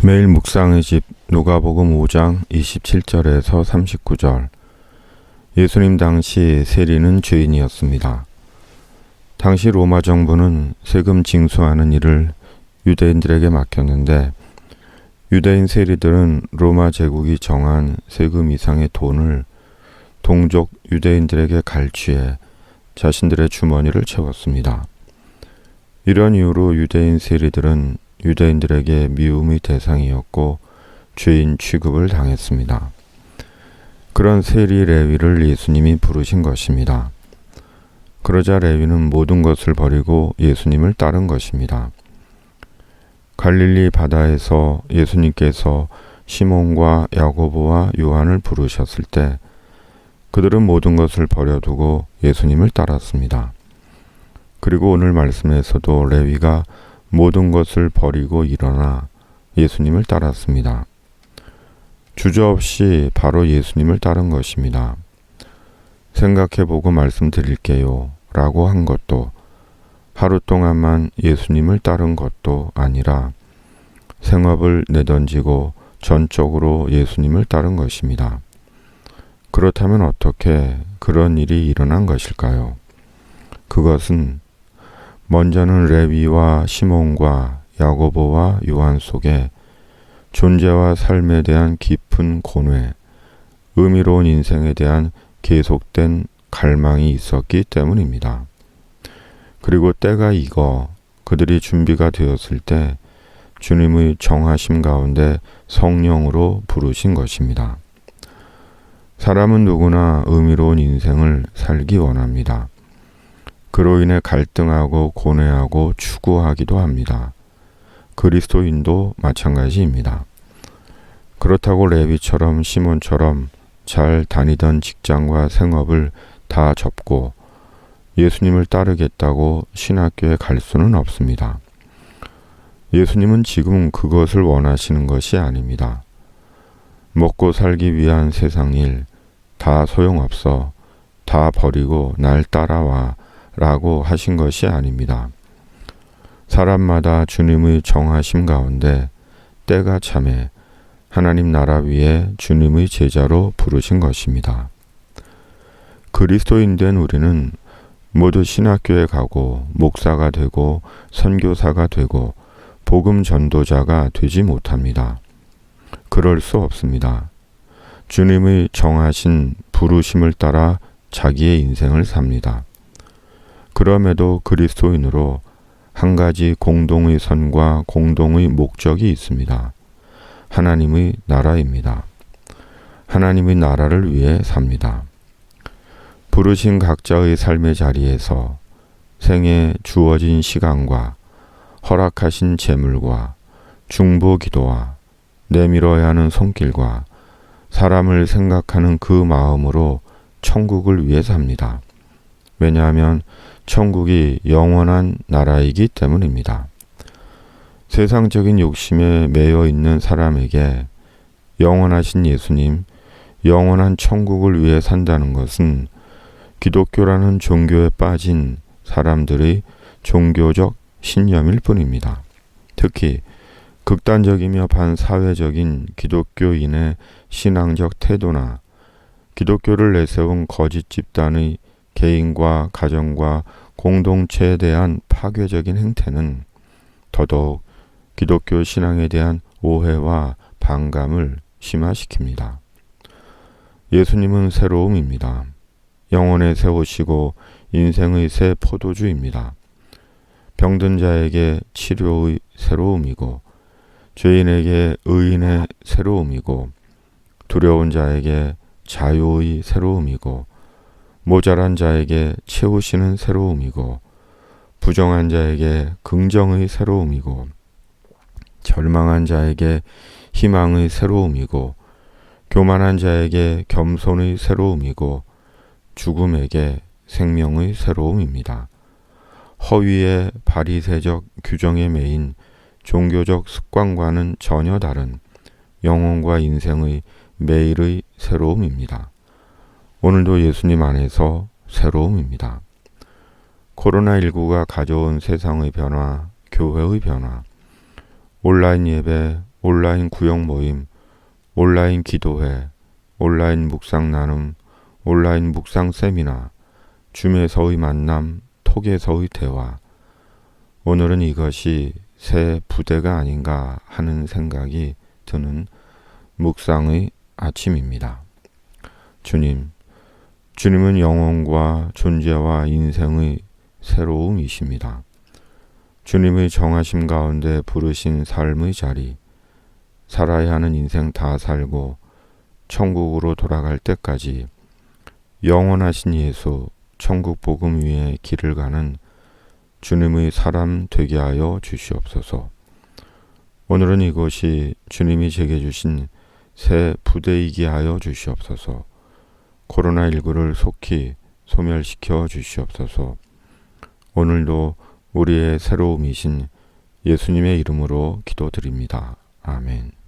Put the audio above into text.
매일 묵상의 집 누가복음 5장 27절에서 39절. 예수님 당시 세리는 죄인이었습니다. 당시 로마 정부는 세금 징수하는 일을 유대인들에게 맡겼는데 유대인 세리들은 로마 제국이 정한 세금 이상의 돈을 동족 유대인들에게 갈취해 자신들의 주머니를 채웠습니다. 이런 이유로 유대인 세리들은 유대인들에게 미움의 대상이었고 죄인 취급을 당했습니다. 그런 세리 레위를 예수님이 부르신 것입니다. 그러자 레위는 모든 것을 버리고 예수님을 따른 것입니다. 갈릴리 바다에서 예수님께서 시몬과 야고보와 요한을 부르셨을 때 그들은 모든 것을 버려두고 예수님을 따랐습니다. 그리고 오늘 말씀에서도 레위가 모든 것을 버리고 일어나 예수님을 따랐습니다. 주저없이 바로 예수님을 따른 것입니다. 생각해보고 말씀드릴게요 라고 한 것도 하루 동안만 예수님을 따른 것도 아니라 생업을 내던지고 전적으로 예수님을 따른 것입니다. 그렇다면 어떻게 그런 일이 일어난 것일까요? 그것은 먼저는 레위와 시몬과 야고보와 요한 속에 존재와 삶에 대한 깊은 고뇌, 의미로운 인생에 대한 계속된 갈망이 있었기 때문입니다. 그리고 때가 익어 그들이 준비가 되었을 때 주님의 정하심 가운데 성령으로 부르신 것입니다. 사람은 누구나 의미로운 인생을 살기 원합니다. 그로 인해 갈등하고 고뇌하고 추구하기도 합니다. 그리스도인도 마찬가지입니다. 그렇다고 레위처럼 시몬처럼 잘 다니던 직장과 생업을 다 접고 예수님을 따르겠다고 신학교에 갈 수는 없습니다. 예수님은 지금 그것을 원하시는 것이 아닙니다. 먹고 살기 위한 세상 일 다 소용없어. 다 버리고 날 따라와 라고 하신 것이 아닙니다. 사람마다 주님의 정하심 가운데 때가 참에 하나님 나라 위에 주님의 제자로 부르신 것입니다. 그리스도인 된 우리는 모두 신학교에 가고 목사가 되고 선교사가 되고 복음 전도자가 되지 못합니다. 그럴 수 없습니다. 주님의 정하신 부르심을 따라 자기의 인생을 삽니다. 그럼에도 그리스도인으로 한 가지 공동의 선과 공동의 목적이 있습니다. 하나님의 나라입니다. 하나님의 나라를 위해 삽니다. 부르신 각자의 삶의 자리에서 생에 주어진 시간과 허락하신 재물과 중보 기도와 내밀어야 하는 손길과 사람을 생각하는 그 마음으로 천국을 위해 삽니다. 왜냐하면 천국이 영원한 나라이기 때문입니다. 세상적인 욕심에 매여 있는 사람에게 영원하신 예수님, 영원한 천국을 위해 산다는 것은 기독교라는 종교에 빠진 사람들의 종교적 신념일 뿐입니다. 특히 극단적이며 반사회적인 기독교인의 신앙적 태도나 기독교를 내세운 거짓 집단의 개인과 가정과 공동체에 대한 파괴적인 행태는 더더욱 기독교 신앙에 대한 오해와 반감을 심화시킵니다. 예수님은 새로움입니다. 영혼의 새 옷이고 인생의 새 포도주입니다. 병든 자에게 치료의 새로움이고 죄인에게 의인의 새로움이고 두려운 자에게 자유의 새로움이고 모자란 자에게 채우시는 새로움이고 부정한 자에게 긍정의 새로움이고 절망한 자에게 희망의 새로움이고 교만한 자에게 겸손의 새로움이고 죽음에게 생명의 새로움입니다. 허위의 바리새적 규정에 매인 종교적 습관과는 전혀 다른 영혼과 인생의 매일의 새로움입니다. 오늘도 예수님 안에서 새로움입니다. 코로나19가 가져온 세상의 변화, 교회의 변화, 온라인 예배, 온라인 구역 모임, 온라인 기도회, 온라인 묵상 나눔, 온라인 묵상 세미나, 줌에서의 만남, 톡에서의 대화. 오늘은 이것이 새 부대가 아닌가 하는 생각이 드는 묵상의 아침입니다. 주님은 영혼과 존재와 인생의 새로움이십니다. 주님의 정하심 가운데 부르신 삶의 자리, 살아야 하는 인생 다 살고 천국으로 돌아갈 때까지 영원하신 예수, 천국 복음 위에 길을 가는 주님의 사람 되게 하여 주시옵소서. 오늘은 이것이 주님이 제게 주신 새 부대이게 하여 주시옵소서. 코로나19를 속히 소멸시켜 주시옵소서. 오늘도 우리의 새로움이신 예수님의 이름으로 기도드립니다. 아멘.